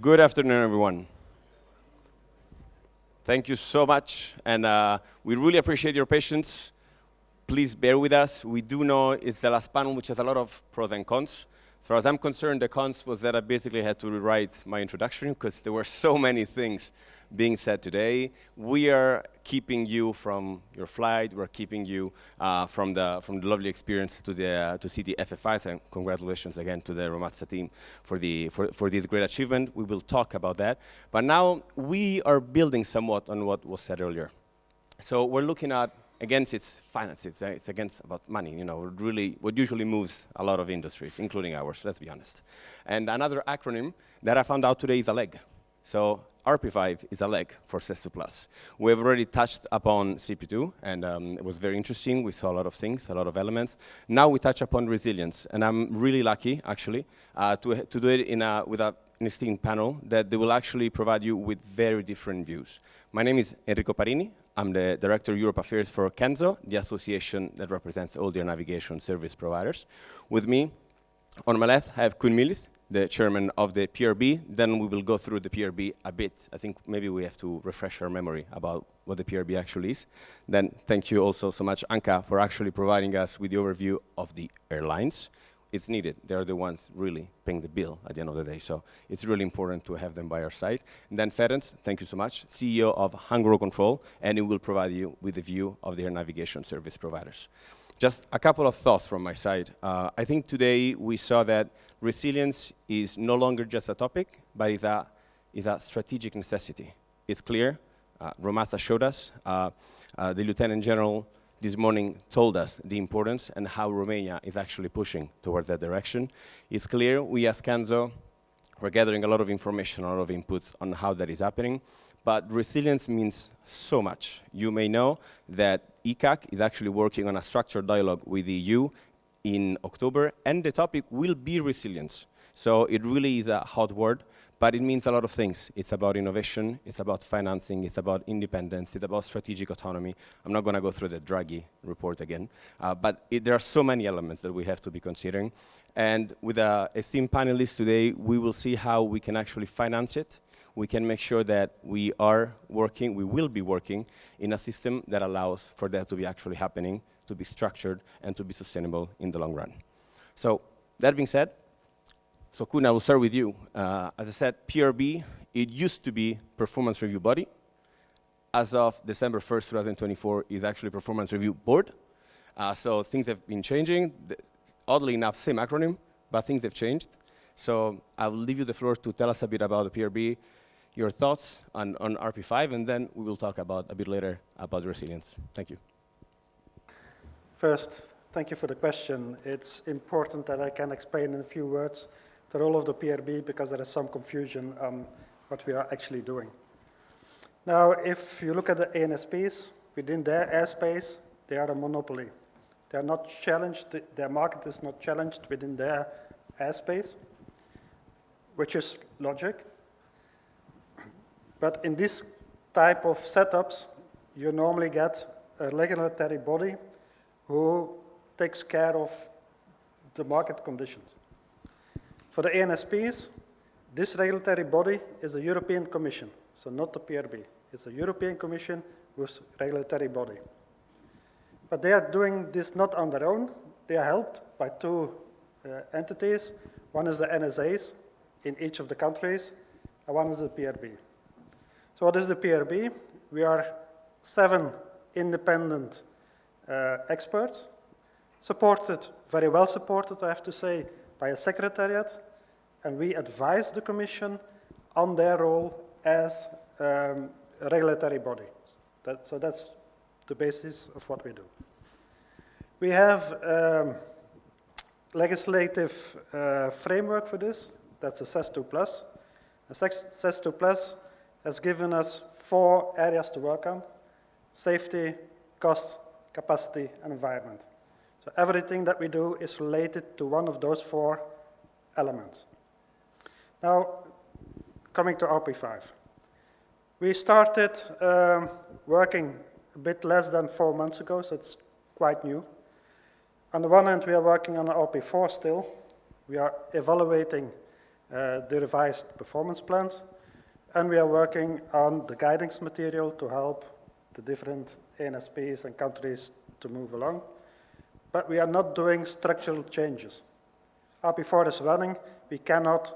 Good afternoon, everyone. Thank you so much, and we really appreciate your patience. Please bear with us. We do know it's the last panel, which has a lot of pros and cons. As far as I'm concerned, the cons was that I basically had to rewrite my introduction because there were so many things being said today. We are keeping you from your flight. We're keeping you from the lovely experience to see the FFIs. And congratulations again to the Romazza team for this great achievement. We will talk about that. But now we are building somewhat on what was said earlier. So we're looking at against its finance, it's against about money, really what usually moves a lot of industries, including ours, let's be honest. And another acronym that I found out today is ALEG. So RP5 is ALEG for CES2+. We have already touched upon CP2, and it was very interesting. We saw a lot of things, a lot of elements. Now we touch upon resilience, and I'm really lucky, actually, to do it with an esteemed panel that they will actually provide you with very different views. My name is Enrico Parini. I'm the Director of Europe Affairs for CANSO, the association that represents all the navigation service providers. With me, on my left, I have Koen Millis, the chairman of the PRB. Then we will go through the PRB a bit. I think maybe we have to refresh our memory about what the PRB actually is. Then thank you also so much, Anka, for actually providing us with the overview of the airlines. It's needed. They're the ones really paying the bill at the end of the day. So it's really important to have them by our side. And then Ferenc, thank you so much, CEO of Hungro Control, and it will provide you with a view of their navigation service providers. Just a couple of thoughts from my side. I think today we saw that resilience is no longer just a topic, but is a strategic necessity. It's clear. Romazza showed us. The Lieutenant General this morning told us the importance and how Romania is actually pushing towards that direction. It's clear we as CANSO, we're gathering a lot of information, a lot of input on how that is happening. But resilience means so much. You may know that ECAC is actually working on a structured dialogue with the EU in October, and the topic will be resilience. So it really is a hot word, but it means a lot of things. It's about innovation, it's about financing, it's about independence, it's about strategic autonomy. I'm not going to go through the Draghi report again, but there are so many elements that we have to be considering. And with our esteemed panelists today, we will see how we can actually finance it. We can make sure that we will be working in a system that allows for that to be actually happening, to be structured, and to be sustainable in the long run. So that being said, so Koen, I will start with you. As I said, PRB, it used to be performance review body. As of December 1st, 2024, is actually performance review board. So things have been changing. Oddly enough, same acronym, but things have changed. So I will leave you the floor to tell us a bit about the PRB, your thoughts on RP5, and then we will talk about a bit later about resilience. Thank you. First, thank you for the question. It's important that I can explain in a few words the role of the PRB because there is some confusion on what we are actually doing. Now, if you look at the ANSPs, within their airspace, they are a monopoly. They are not challenged, their market is not challenged within their airspace, which is logic. But in this type of setups, you normally get a regulatory body who takes care of the market conditions. For the ANSPs, this regulatory body is the European Commission, so not the PRB. It's the European Commission who's regulatory body. But they are doing this not on their own. They are helped by two entities. One is the NSAs in each of the countries, and one is the PRB. So what is the PRB? We are 7 independent experts, supported, very well supported, I have to say, by a secretariat, and we advise the Commission on their role as a regulatory body. So that's the basis of what we do. We have legislative framework for this. That's a CES2+. The CES2+ has given us 4 areas to work on: safety, cost, capacity, and environment. So everything that we do is related to one of those 4 elements. Now, coming to RP5. We started working a bit less than 4 months ago, so it's quite new. On the one hand, we are working on RP4 still. We are evaluating the revised performance plans, and we are working on the guidance material to help the different ANSPs and countries to move along. But we are not doing structural changes. RP4 is running. We cannot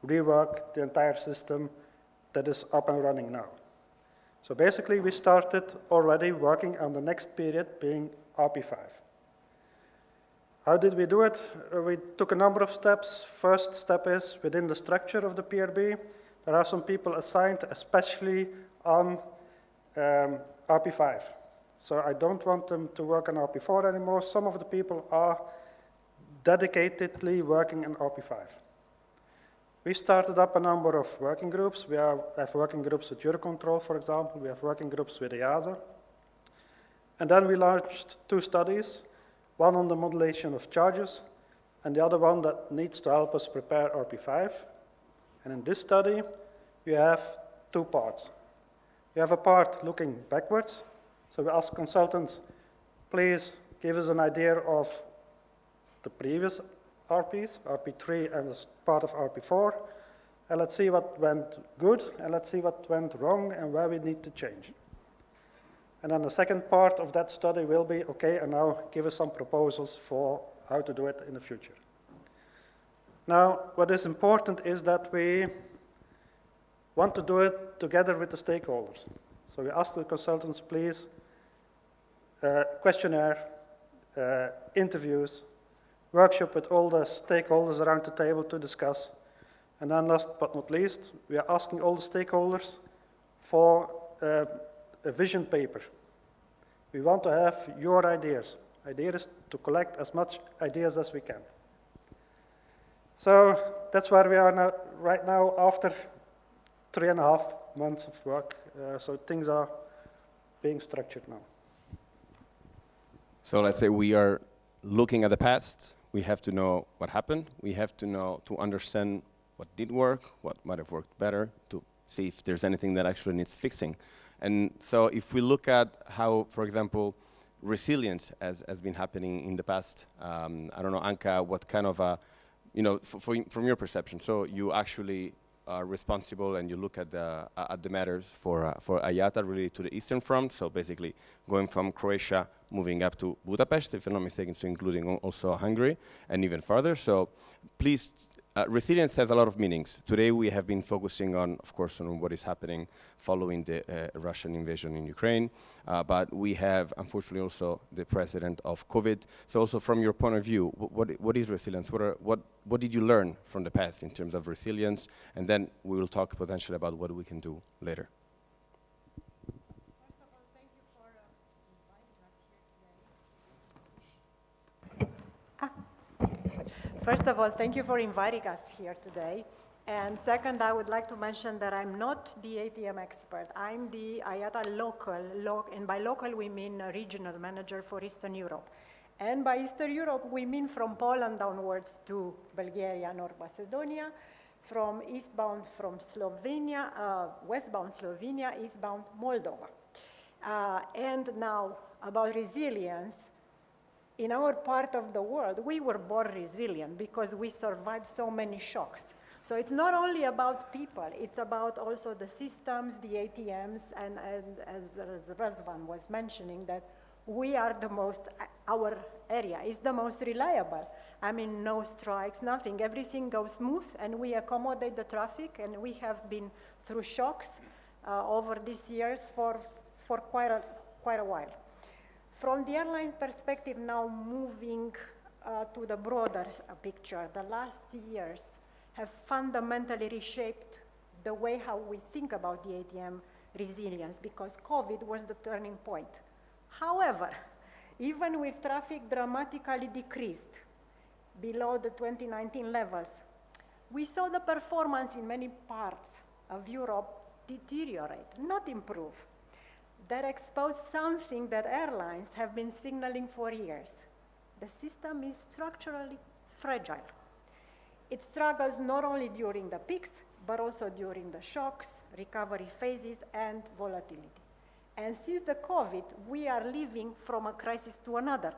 rework the entire system that is up and running now. So basically, we started already working on the next period being RP5. How did we do it? We took a number of steps. First step is within the structure of the PRB, there are some people assigned especially on RP5. So I don't want them to work on RP4 anymore. Some of the people are dedicatedly working on RP5. We started up a number of working groups. We have working groups with Eurocontrol, for example. We have working groups with EASA. And then we launched 2 studies, one on the modulation of charges, and the other one that needs to help us prepare RP5. And in this study, you have 2 parts. You have a part looking backwards. So we ask consultants, please give us an idea of the previous RPs, RP3 and as part of RP4, and let's see what went good, and let's see what went wrong, and where we need to change. And then the second part of that study will be, okay, and now give us some proposals for how to do it in the future. Now, what is important is that we want to do it together with the stakeholders. So we ask the consultants, please, questionnaire, interviews, workshop with all the stakeholders around the table to discuss. And then last but not least, we are asking all the stakeholders for a vision paper. We want to have your ideas. Idea is to collect as much ideas as we can. So that's where we are now, right now after 3.5 months of work. So things are being structured now. So let's say we are looking at the past. We have to know what happened. We have to know, to understand what did work, what might have worked better, to see if there's anything that actually needs fixing. And so if we look at how, for example, resilience has been happening in the past, I don't know, Anka, what kind of a, from your perception, so you actually are responsible and you look at the matters for IATA related to the Eastern Front, so basically going from Croatia, moving up to Budapest, if I'm not mistaken, so including also Hungary, and even further. So please, resilience has a lot of meanings. Today we have been focusing on, of course, on what is happening following the Russian invasion in Ukraine, but we have, unfortunately, also the president of COVID. So also from your point of view, what is resilience? What did you learn from the past in terms of resilience? And then we will talk potentially about what we can do later. First of all, thank you for inviting us here today. And second, I would like to mention that I'm not the ATM expert. I'm the IATA local, and by local we mean a regional manager for Eastern Europe. And by Eastern Europe, we mean from Poland downwards to Bulgaria, North Macedonia, from eastbound from Slovenia, westbound Slovenia, eastbound Moldova. And now about resilience. In our part of the world, we were born resilient because we survived so many shocks. So it's not only about people, it's about also the systems, the ATMs, and as Razvan was mentioning, that we are the most, our area is the most reliable. I mean, no strikes, nothing. Everything goes smooth, and we accommodate the traffic, and we have been through shocks over these years for quite a while. From the airline perspective, now moving to the broader picture, the last years have fundamentally reshaped the way how we think about the ATM resilience, because COVID was the turning point. However, even with traffic dramatically decreased below the 2019 levels, we saw the performance in many parts of Europe deteriorate, not improve. That exposed something that airlines have been signaling for years. The system is structurally fragile. It struggles not only during the peaks, but also during the shocks, recovery phases, and volatility. And since the COVID, we are living from a crisis to another.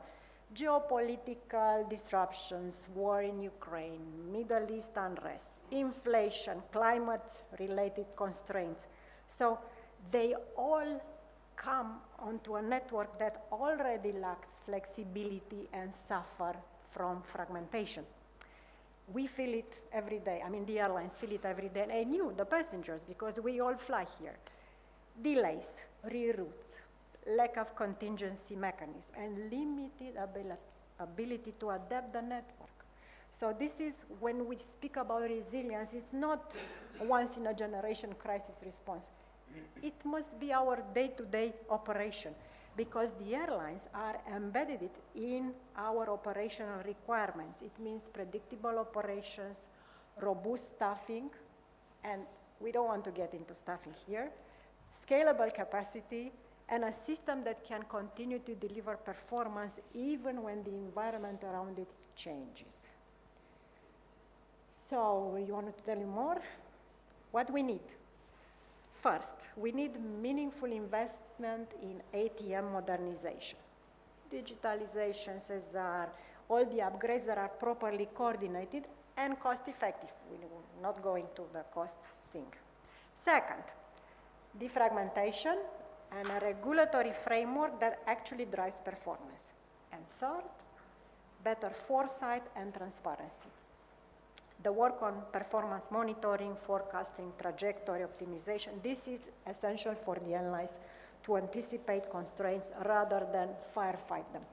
geopolitical disruptions, war in Ukraine, Middle East unrest, inflation, climate-related constraints. So they all come onto a network that already lacks flexibility and suffer from fragmentation. We feel it every day. I mean, the airlines feel it every day, and you, the passengers, because we all fly here. Delays, reroutes, lack of contingency mechanism, and limited ability to adapt the network. So this is, when we speak about resilience, it's not once-in-a-generation crisis response. It must be our day-to-day operation, because the airlines are embedded in our operational requirements. It means predictable operations, robust staffing, and we don't want to get into staffing here, scalable capacity, and a system that can continue to deliver performance even when the environment around it changes. So, you want to tell you more? What we need? First, we need meaningful investment in ATM modernization. Digitalization, Cesar, all the upgrades that are properly coordinated and cost-effective. We're not going to the cost thing. Second, defragmentation and a regulatory framework that actually drives performance. And third, better foresight and transparency. The work on performance monitoring, forecasting, trajectory optimization, this is essential for the airlines to anticipate constraints rather than firefight them.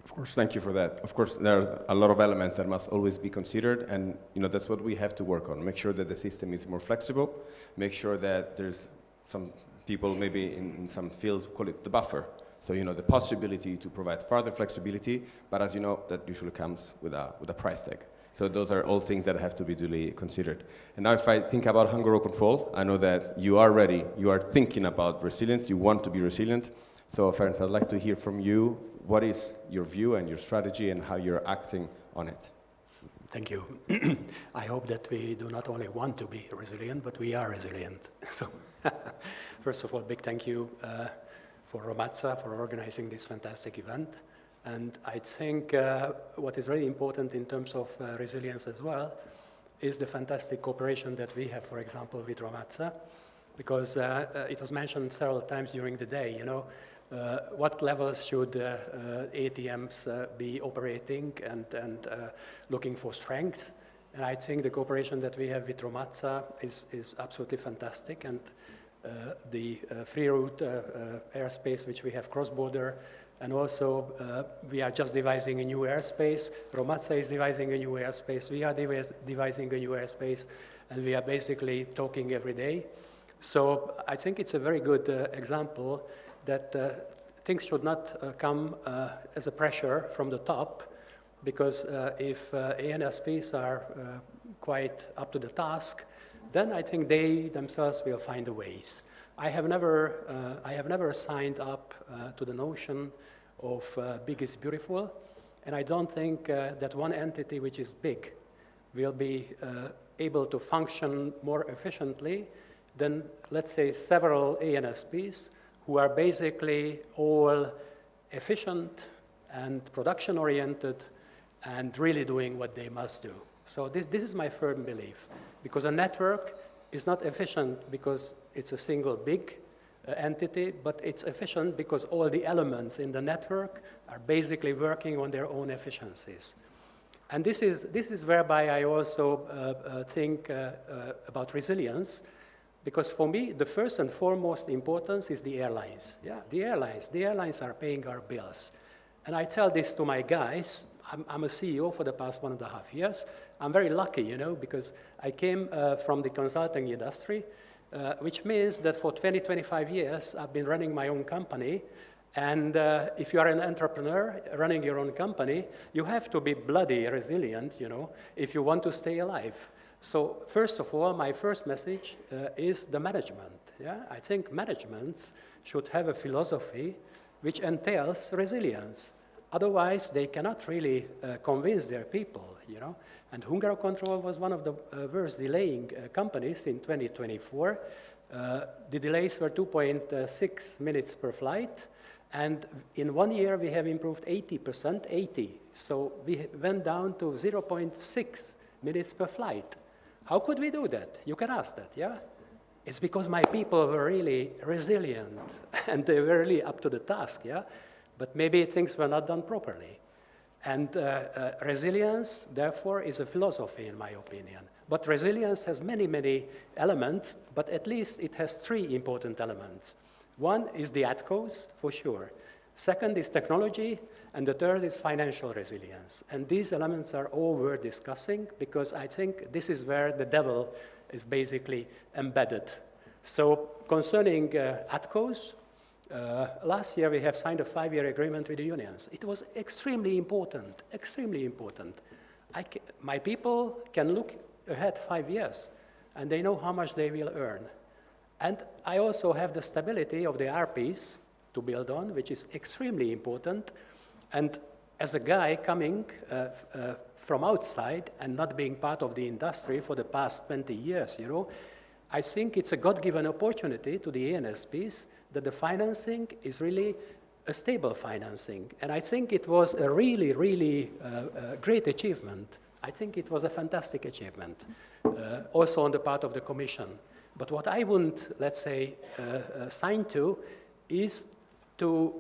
Of course, thank you for that. Of course, there's a lot of elements that must always be considered, and that's what we have to work on. Make sure that the system is more flexible, make sure that there's some people maybe in some fields call it the buffer. So, the possibility to provide further flexibility, but as you know, that usually comes with a price tag. So those are all things that have to be duly considered. And now if I think about hunger or control, I know that you are ready, you are thinking about resilience, you want to be resilient. So Ferenc, I'd like to hear from you, what is your view and your strategy and how you're acting on it? Thank you. I hope that we do not only want to be resilient, but we are resilient. So, first of all, big thank you for Romazza for organizing this fantastic event. And I think what is really important in terms of resilience as well is the fantastic cooperation that we have, for example, with Romazza, because it was mentioned several times during the day, what levels should ATMs be operating and looking for strengths. And I think the cooperation that we have with Romazza is absolutely fantastic. And the free route airspace, which we have cross-border, and also we are just devising a new airspace. Romazza is devising a new airspace. We are devising a new airspace, and we are basically talking every day. So I think it's a very good example that things should not come as a pressure from the top, because if ANSPs are quite up to the task, then I think they themselves will find the ways. I have never signed up to the notion of big is beautiful, and I don't think that one entity which is big will be able to function more efficiently than, let's say, several ANSPs who are basically all efficient and production-oriented and really doing what they must do. So this is my firm belief, because a network is not efficient because it's a single big entity, but it's efficient because all the elements in the network are basically working on their own efficiencies. And this is whereby I also think about resilience, because for me, the first and foremost importance is the airlines. Yeah, the airlines are paying our bills. And I tell this to my guys. I'm a CEO for the past 1.5 years. I'm very lucky, because I came from the consulting industry, which means that for 20-25 years, I've been running my own company. And if you are an entrepreneur running your own company, you have to be bloody resilient, if you want to stay alive. So first of all, my first message is the management. Yeah? I think managements should have a philosophy which entails resilience. Otherwise, they cannot really convince their people, And Hungaro Control was one of the worst delaying companies in 2024. The delays were 2.6 minutes per flight, And in 1 year, we have improved 80%, 80. So we went down to 0.6 minutes per flight. How could we do that? You can ask that, yeah? It's because my people were really resilient and they were really up to the task, yeah? But maybe things were not done properly. And resilience, therefore, is a philosophy, in my opinion. But resilience has many, many elements, but at least it has 3 important elements. One is the ATCOs, for sure. Second is technology, and the third is financial resilience. And these elements are all worth discussing, because I think this is where the devil is basically embedded. So concerning ATCOs, last year we have signed a 5-year agreement with the unions. It was extremely important, extremely important. My people can look ahead 5 years, and they know how much they will earn. And I also have the stability of the RPs to build on, which is extremely important. And as a guy coming from outside and not being part of the industry for the past 20 years, you know, I think it's a God-given opportunity to the ANSPs that the financing is really a stable financing. And I think it was a really, really great achievement. I think it was a fantastic achievement, also on the part of the Commission. But what I wouldn't, let's say, sign to is to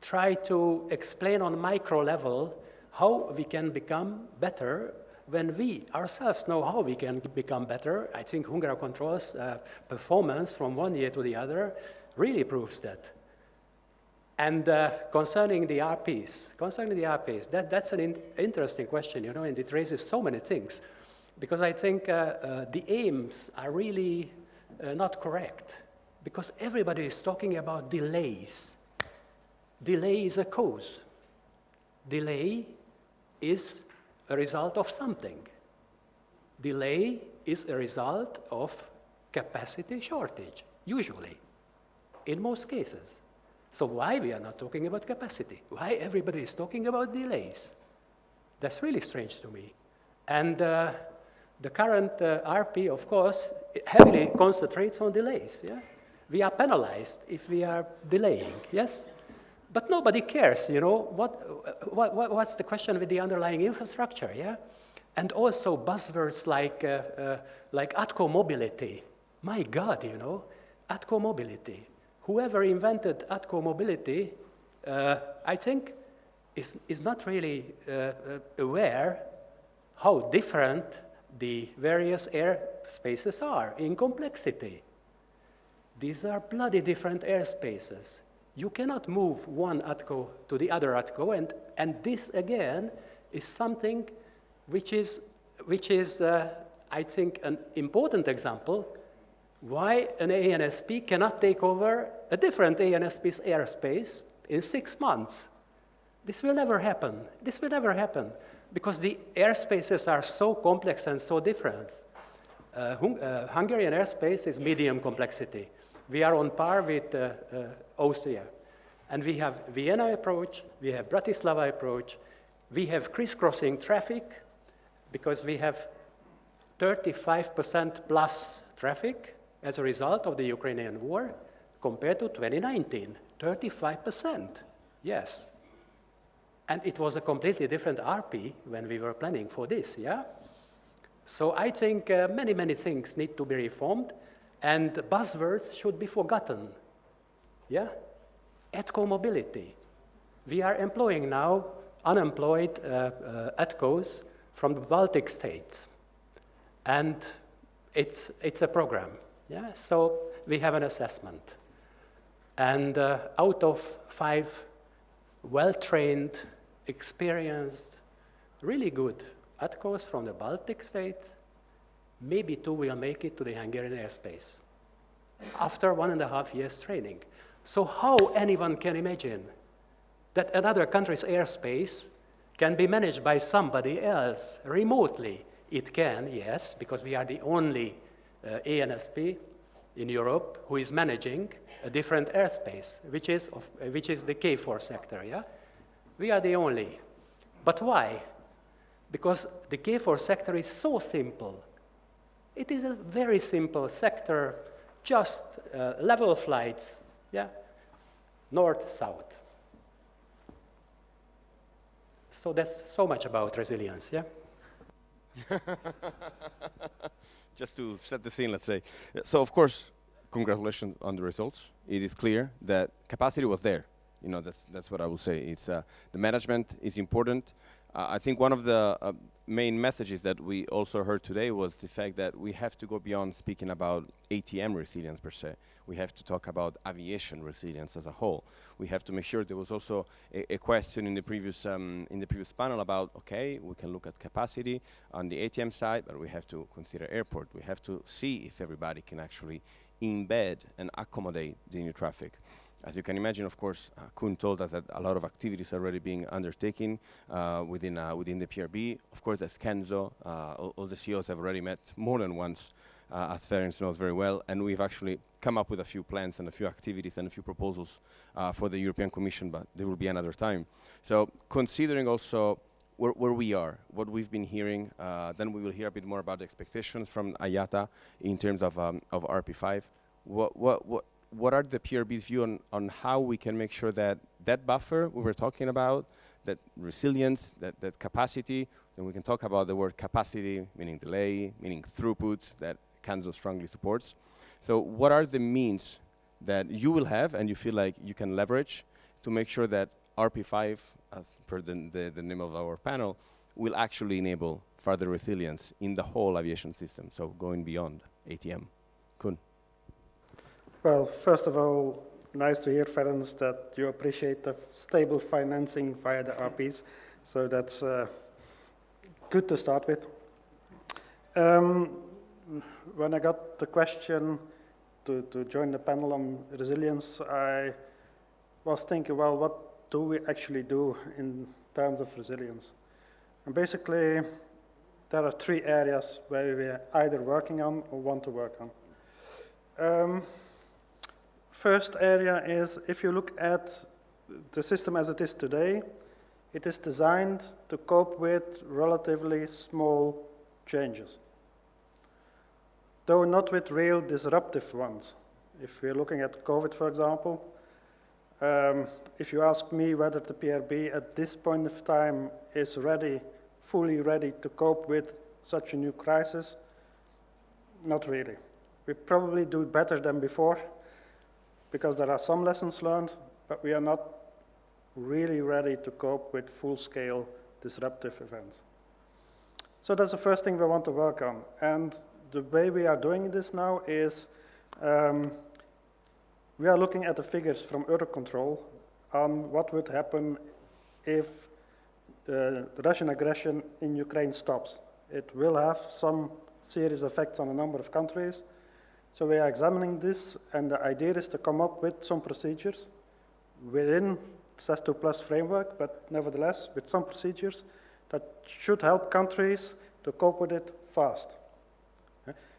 try to explain on micro level how we can become better when we ourselves know how we can become better. I think Hungarocontrol's performance from 1 year to the other really proves that. And concerning the RPs, that's an interesting question, you know, and it raises so many things. Because I think the aims are really not correct. Because everybody is talking about delays. Delay is a cause. Delay is a result of something. Delay is a result of capacity shortage, usually, in most cases. So why we are not talking about capacity? Why everybody is talking about delays? That's really strange to me. And the current RP, of course, heavily concentrates on delays. Yeah? We are penalized if we are delaying, yes? But nobody cares, you know, what's the question with the underlying infrastructure, yeah? And also buzzwords like ATCO mobility. My God, you know, ATCO mobility. Whoever invented ATCO mobility, I think, is not really aware how different the various airspaces are in complexity. These are bloody different airspaces. You cannot move one ATCO to the other ATCO, and this again is something which is I think, an important example why an ANSP cannot take over a different ANSP's airspace in 6 months. This will never happen. This will never happen because the airspaces are so complex and so different. Hungarian airspace is medium complexity. We are on par with Austria. And we have Vienna approach, we have Bratislava approach, we have crisscrossing traffic because we have 35% plus traffic as a result of the Ukrainian war compared to 2019, 35%, yes. And it was a completely different RP when we were planning for this, yeah? So I think many, many things need to be reformed and buzzwords should be forgotten, yeah? ATCO mobility. We are employing now unemployed ATCOs from the Baltic states. And it's a program, yeah? So we have an assessment. And out of 5 well-trained, experienced, really good ATCOs from the Baltic states, maybe 2 will make it to the Hungarian airspace after 1.5 years training. So how anyone can imagine that another country's airspace can be managed by somebody else remotely? It can, yes, because we are the only ANSP in Europe who is managing a different airspace, which is the K4 sector, yeah? We are the only. But why? Because the K4 sector is so simple. It is a very simple sector, just level flights, yeah? north-south. So that's so much about resilience, yeah? Just to set the scene, let's say. So of course, congratulations on the results. It is clear that capacity was there. You know, that's what I will say. It's the management is important. I think one of the main messages that we also heard today was the fact that we have to go beyond speaking about ATM resilience per se. We have to talk about aviation resilience as a whole. We have to make sure. There was also a question in the previous panel about, okay, we can look at capacity on the ATM side, but we have to consider airport. We have to see if everybody can actually embed and accommodate the new traffic. As you can imagine, of course, Koen told us that a lot of activities are already being undertaken within the PRB. Of course, as Kenzo, all the CEOs have already met more than once, as Ferenc knows very well, and we've actually come up with a few plans and a few activities and a few proposals for the European Commission, but there will be another time. So considering also where we are, what we've been hearing, then we will hear a bit more about the expectations from IATA in terms of RP5. What are the PRB's view on how we can make sure that that buffer we were talking about, that resilience, that capacity, then we can talk about the word capacity, meaning delay, meaning throughput, that Kenzo strongly supports. So what are the means that you will have and you feel like you can leverage to make sure that RP5, as per the name of our panel, will actually enable further resilience in the whole aviation system, so going beyond ATM? Koen. Well, first of all, nice to hear, Ferenc, that you appreciate the stable financing via the RPs. So that's good to start with. When I got the question to join the panel on resilience, I was thinking, well, what do we actually do in terms of resilience? And basically, there are three areas where we're either working on or want to work on. First area is, if you look at the system as it is today, it is designed to cope with relatively small changes, though not with real disruptive ones. If we're looking at COVID, for example, if you ask me whether the PRB at this point of time is ready, fully ready to cope with such a new crisis, not really. We probably do better than before, because there are some lessons learned, but we are not really ready to cope with full-scale disruptive events. So that's the first thing we want to work on. And the way we are doing this now is we are looking at the figures from Eurocontrol on what would happen if the Russian aggression in Ukraine stops. It will have some serious effects on a number of countries. So we are examining this, and the idea is to come up with some procedures within SES2+ framework, but nevertheless with some procedures that should help countries to cope with it fast.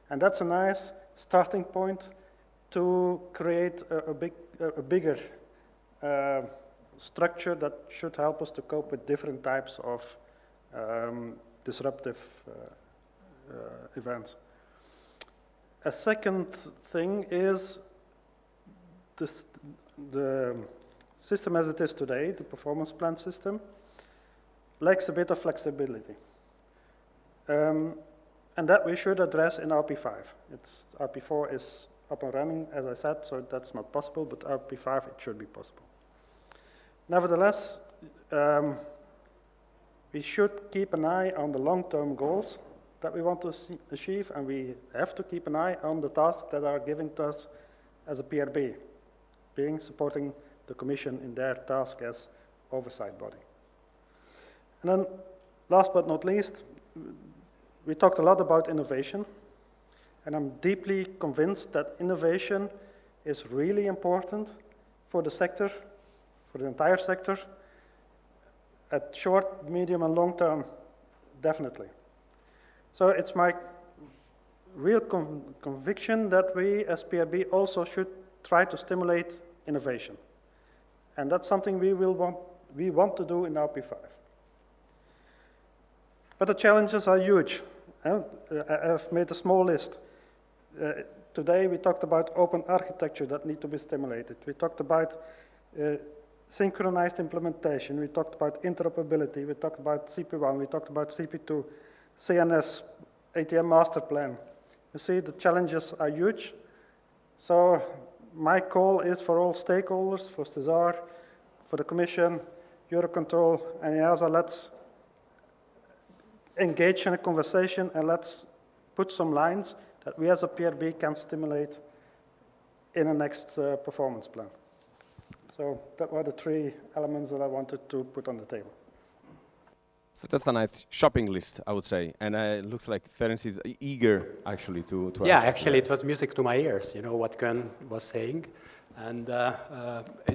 And that's a nice starting point to create a bigger structure that should help us to cope with different types of disruptive events. A second thing is the system as it is today, the performance plan system, lacks a bit of flexibility. And that we should address in RP5. RP4 is up and running, as I said, so that's not possible, but RP5, it should be possible. Nevertheless, we should keep an eye on the long-term goals that we want to achieve, and we have to keep an eye on the tasks that are given to us as a PRB, supporting the Commission in their task as oversight body. And then, last but not least, we talked a lot about innovation, and I'm deeply convinced that innovation is really important for the sector, for the entire sector, at short, medium, and long term, definitely. So it's my real conviction that we as PRB also should try to stimulate innovation. And that's something we want to do in RP5. But the challenges are huge. I've made a small list. Today we talked about open architecture that need to be stimulated. We talked about synchronized implementation. We talked about interoperability. We talked about CP1. We talked about CP2, CNS, ATM master plan. You see, the challenges are huge. So my call is for all stakeholders, for Cesar, for the Commission, Eurocontrol, and EASA, let's engage in a conversation and let's put some lines that we as a PRB can stimulate in the next performance plan. So that were the three elements that I wanted to put on the table. So that's a nice shopping list, I would say. And it looks like Ferenc is eager, actually, to Yeah, answer actually, that. it was music to my ears, you know, what Ken was saying. And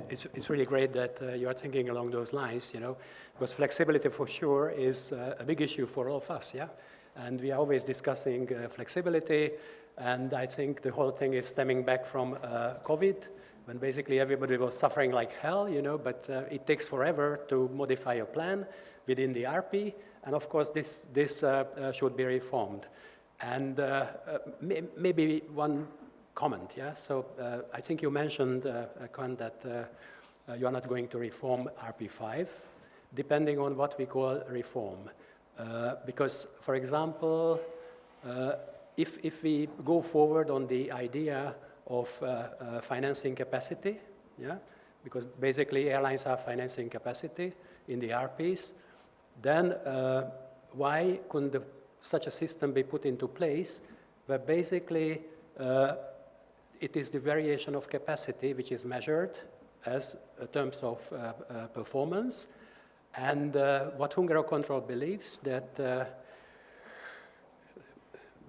it's really great that you are thinking along those lines, you know, because flexibility for sure is a big issue for all of us, yeah? And we are always discussing flexibility, and I think the whole thing is stemming back from COVID, when basically everybody was suffering like hell, you know, but it takes forever to modify a plan within the RP, and of course this should be reformed. And maybe one comment, yeah? So I think you mentioned, Con, that you are not going to reform RP5, depending on what we call reform. Because, for example, if we go forward on the idea of financing capacity, yeah, because basically airlines have financing capacity in the RPs, then why couldn't such a system be put into place where basically it is the variation of capacity which is measured as terms of performance, and what Hungaro-Control believes that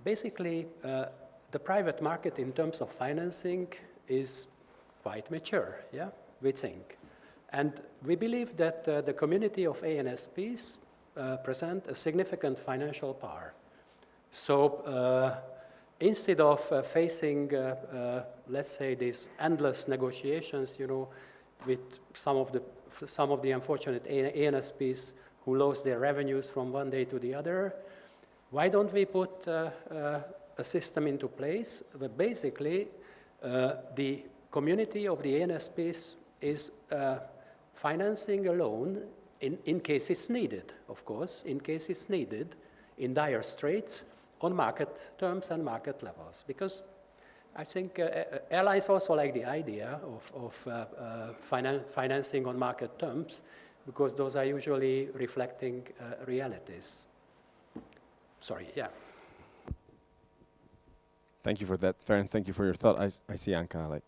basically the private market in terms of financing is quite mature, yeah, we think. And we believe that the community of ANSPs present a significant financial power. So instead of facing, let's say, these endless negotiations, you know, with some of the unfortunate ANSPs who lost their revenues from one day to the other, why don't we put a system into place where basically the community of the ANSPs is financing a loan in case it's needed, of course, in case it's needed in dire straits on market terms and market levels. Because I think airlines also like the idea of financing on market terms, because those are usually reflecting realities. Sorry, yeah. Thank you for that, Ferenc. Thank you for your thought. I see Anka like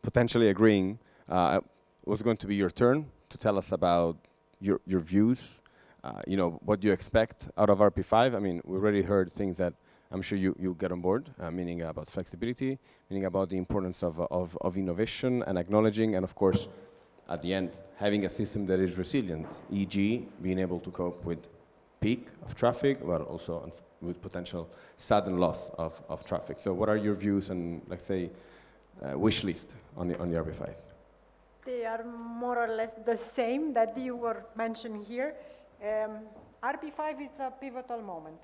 potentially agreeing. It was going to be your turn to tell us about your views. You know, what do you expect out of RP5? I mean, we already heard things that I'm sure you get on board, meaning about flexibility, meaning about the importance of innovation and acknowledging, and of course, at the end, having a system that is resilient, e.g. being able to cope with peak of traffic, but also with potential sudden loss of traffic. So what are your views and, let's say, wish list on the RP5? They are more or less the same that you were mentioning here. RP5 is a pivotal moment.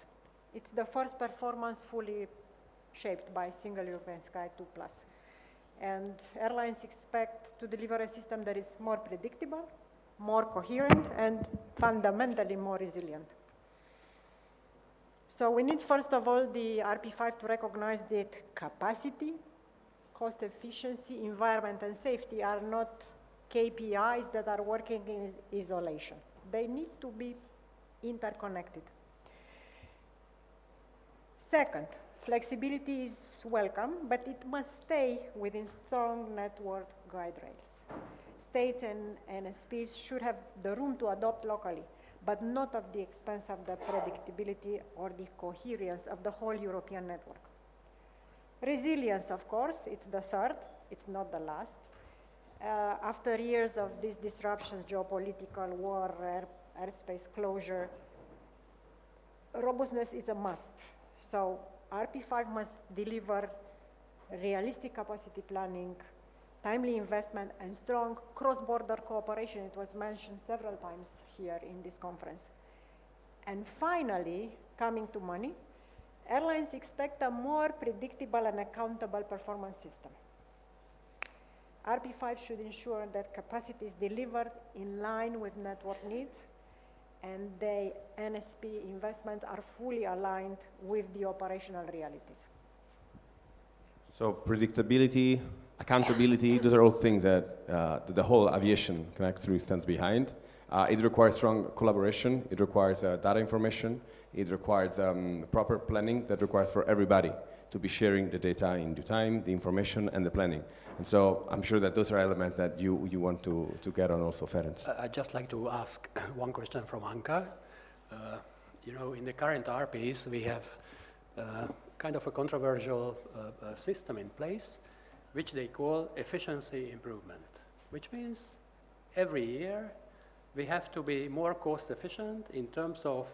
It's the first performance fully shaped by Single European Sky 2+. And airlines expect to deliver a system that is more predictable, more coherent, and fundamentally more resilient. So we need, first of all, the RP5 to recognize that capacity, cost efficiency, environment, and safety are not KPIs that are working in isolation. They need to be interconnected. Second, flexibility is welcome, but it must stay within strong network guide rails. States and NSPs should have the room to adopt locally, but not at the expense of the predictability or the coherence of the whole European network. Resilience, of course, it's the third, it's not the last. After years of these disruptions, geopolitical, war, airspace closure, robustness is a must. So RP5 must deliver realistic capacity planning, timely investment, and strong cross-border cooperation. It was mentioned several times here in this conference. And finally, coming to money, airlines expect a more predictable and accountable performance system. RP5 should ensure that capacity is delivered in line with network needs, and the NSP investments are fully aligned with the operational realities. So predictability, accountability, those are all things that the whole aviation Connect through stands behind. It requires strong collaboration, it requires data information, it requires proper planning that requires for everybody to be sharing the data in due time, the information and the planning. And so I'm sure that those are elements that you want to get on also, Ferenc. I'd just like to ask one question from Anka. In the current RPs, we have kind of a controversial system in place, which they call efficiency improvement, which means every year we have to be more cost efficient in terms of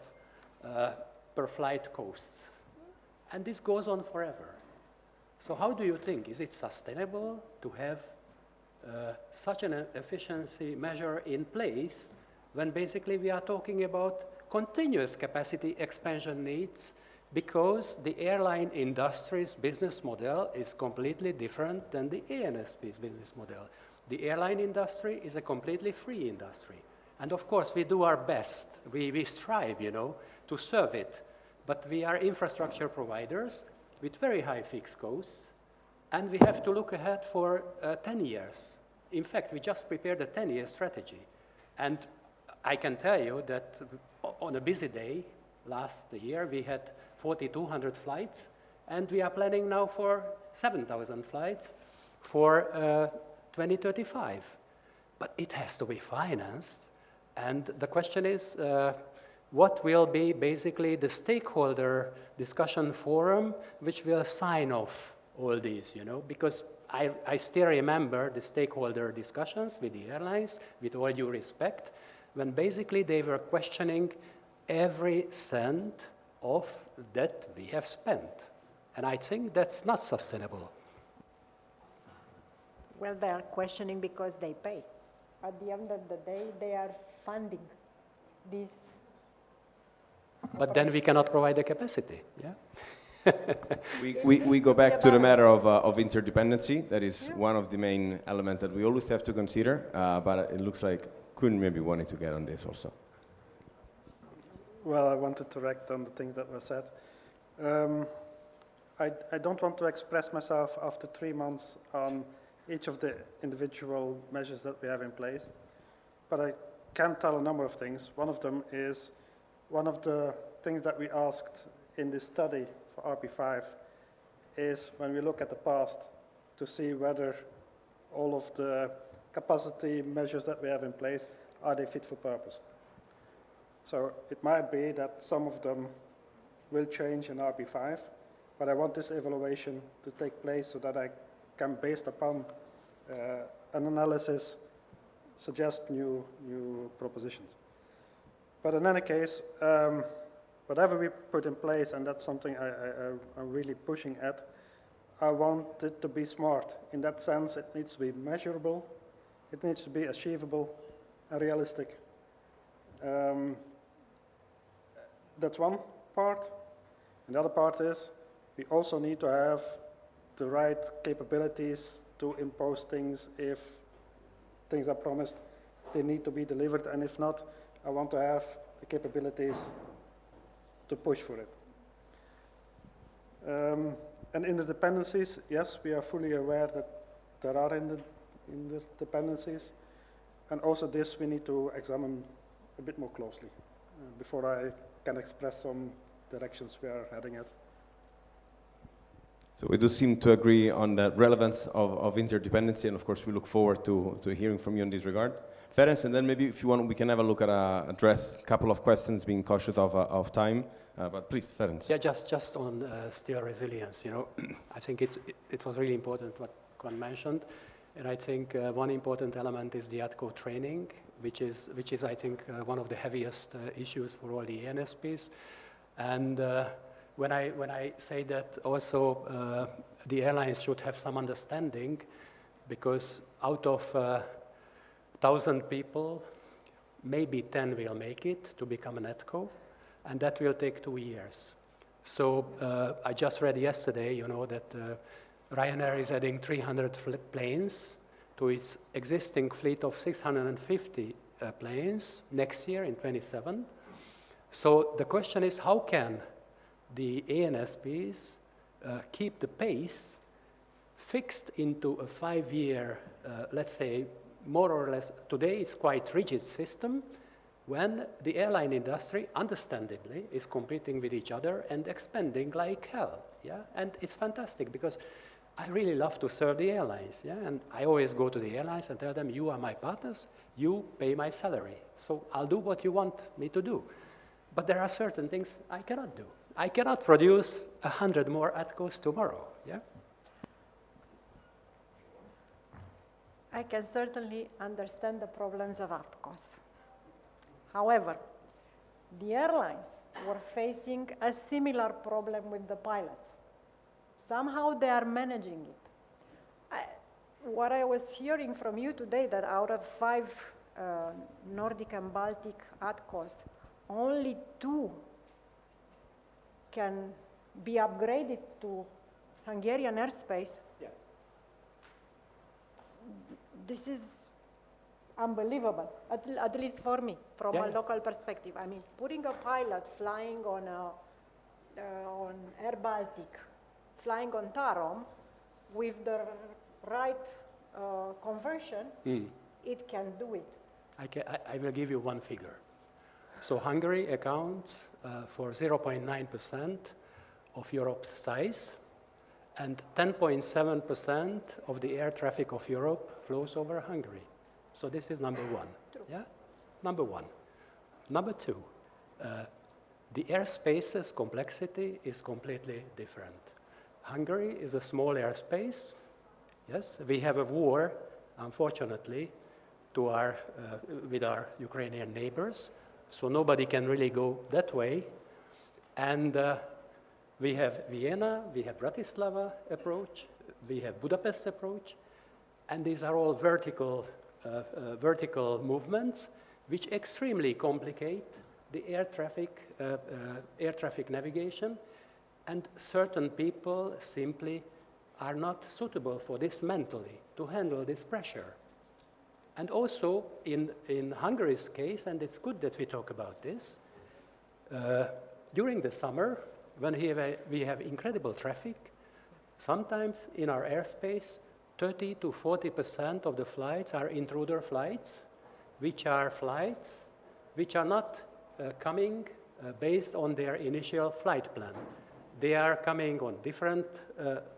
per flight costs. And this goes on forever. So how do you think, is it sustainable to have such an efficiency measure in place when basically we are talking about continuous capacity expansion needs, because the airline industry's business model is completely different than the ANSP's business model. The airline industry is a completely free industry. And of course, we do our best. We strive, to serve it. But we are infrastructure providers with very high fixed costs, and we have to look ahead for 10 years. In fact, we just prepared a 10-year strategy. And I can tell you that on a busy day last year, we had 4,200 flights, and we are planning now for 7,000 flights for 2035. But it has to be financed. And the question is, what will be basically the stakeholder discussion forum which will sign off all these, Because I still remember the stakeholder discussions with the airlines, with all due respect, when basically they were questioning every cent of that we have spent. And I think that's not sustainable. Well, they are questioning because they pay. At the end of the day, they are funding this. But then we cannot provide the capacity, yeah? We go back to the matter of interdependency. That is one of the main elements that we always have to consider, but it looks like Kun maybe wanted to get on this also. Well, I wanted to react on the things that were said. I don't want to express myself after 3 months on each of the individual measures that we have in place, but I can tell a number of things. One of them is, one of the things that we asked in this study for RP5 is when we look at the past to see whether all of the capacity measures that we have in place, are they fit for purpose? So it might be that some of them will change in RP5, but I want this evaluation to take place so that I can, based upon an analysis, suggest new propositions. But in any case, whatever we put in place, and that's something I'm really pushing at, I want it to be smart. In that sense, it needs to be measurable, it needs to be achievable and realistic. That's one part. And the other part is, we also need to have the right capabilities to impose things. If things are promised, they need to be delivered, and if not, I want to have the capabilities to push for it. And interdependencies, yes, we are fully aware that there are interdependencies, and also this we need to examine a bit more closely before I can express some directions we are heading at. So we do seem to agree on the relevance of interdependency, and of course we look forward to hearing from you in this regard. Ferenc, and then maybe if you want, we can have a look at address a couple of questions, being cautious of time. But please, Ferenc. Yeah, just on still resilience, I think it was really important what Kwan mentioned, and I think one important element is the ATCO training, which is I think one of the heaviest issues for all the ANSPs. And when I say that, also the airlines should have some understanding, because out of 1,000 people, maybe 10 will make it to become an ATCO, and that will take 2 years. So I just read yesterday, that Ryanair is adding 300 planes to its existing fleet of 650 planes next year in 27. So the question is, how can the ANSPs keep the pace fixed into a 5-year, let's say, more or less, today it's quite rigid system, when the airline industry, understandably, is competing with each other and expanding like hell, yeah? And it's fantastic, because I really love to serve the airlines, yeah? And I always go to the airlines and tell them, you are my partners, you pay my salary, so I'll do what you want me to do. But there are certain things I cannot do. I cannot produce 100 more ATCOs tomorrow, yeah? I can certainly understand the problems of ATCOs. However, the airlines were facing a similar problem with the pilots. Somehow they are managing it. What I was hearing from you today, that out of 5 Nordic and Baltic ATCOs, only 2 can be upgraded to Hungarian airspace. Yeah. This is unbelievable, at least for me, from a local perspective. I mean, putting a pilot flying on Air Baltic, flying on Tarom, with the right conversion, it can do it. I will give you one figure. So Hungary accounts for 0.9% of Europe's size, and 10.7% of the air traffic of Europe flows over Hungary. So this is number one. True. Yeah? Number one. Number two, the airspace's complexity is completely different. Hungary is a small airspace. Yes, we have a war, unfortunately, with our Ukrainian neighbors, so nobody can really go that way. And we have Vienna, we have Bratislava approach, we have Budapest approach, and these are all vertical movements which extremely complicate the air traffic navigation, and certain people simply are not suitable for this mentally, to handle this pressure. And also in Hungary's case, and it's good that we talk about this, during the summer, when we have incredible traffic, sometimes in our airspace, 30 to 40% of the flights are intruder flights, which are flights which are not coming based on their initial flight plan. They are coming on different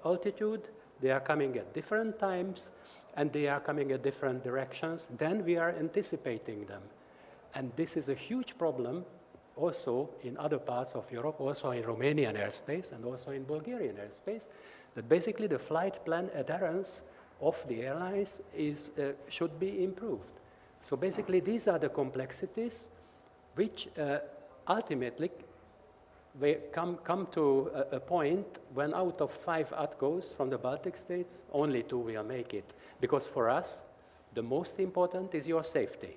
altitude, they are coming at different times, and they are coming at different directions. Then we are anticipating them. And this is a huge problem also in other parts of Europe, also in Romanian airspace and also in Bulgarian airspace, that basically the flight plan adherence of the airlines should be improved. So basically these are the complexities which ultimately come to a point when out of 5 ATCOs from the Baltic states, only 2 will make it. Because for us, the most important is your safety.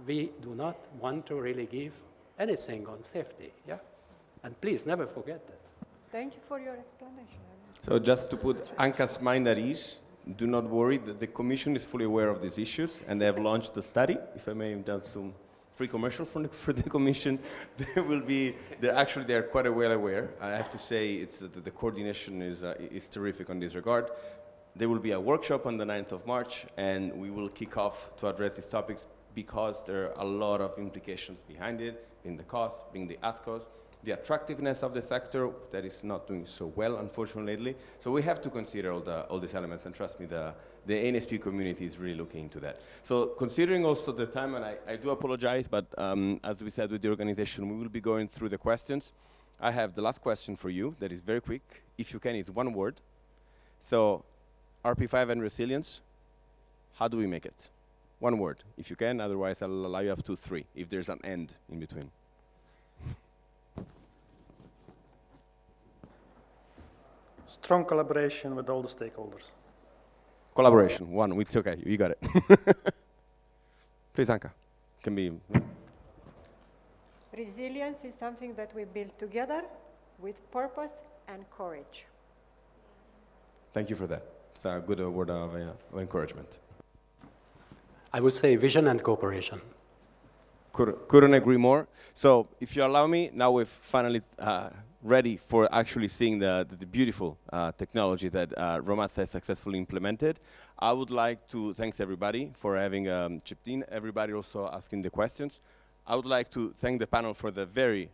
We do not want to really give anything on safety, yeah? And please never forget that. Thank you for your explanation. So just to put Anka's mind at ease, do not worry, the Commission is fully aware of these issues, and they have launched a study. If I may have done some free commercial for the Commission, they're quite well aware. I have to say, the coordination is terrific on this regard. There will be a workshop on the 9th of March, and we will kick off to address these topics because there are a lot of implications behind it, in the cost, being the ATCOs, the attractiveness of the sector that is not doing so well, unfortunately, lately. So we have to consider all these elements, and trust me, the ANSP community is really looking into that. So considering also the time, and I do apologize, but as we said with the organization, we will be going through the questions. I have the last question for you that is very quick. If you can, it's one word. So RP5 and resilience, how do we make it? One word, if you can, otherwise I'll allow you up to 3, if there's an end in between. Strong collaboration with all the stakeholders. Collaboration, 1, it's okay, you got it. Please, Anka, can be. Resilience is something that we build together with purpose and courage. Thank you for that. It's a good word of encouragement. I would say vision and cooperation. Couldn't agree more. So if you allow me, now we're finally ready for actually seeing the beautiful technology that Romatsa has successfully implemented. I would like to thank everybody for having chipped in, everybody also asking the questions. I would like to thank the panel for the very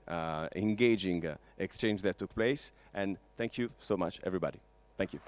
engaging exchange that took place, and thank you so much, everybody. Thank you.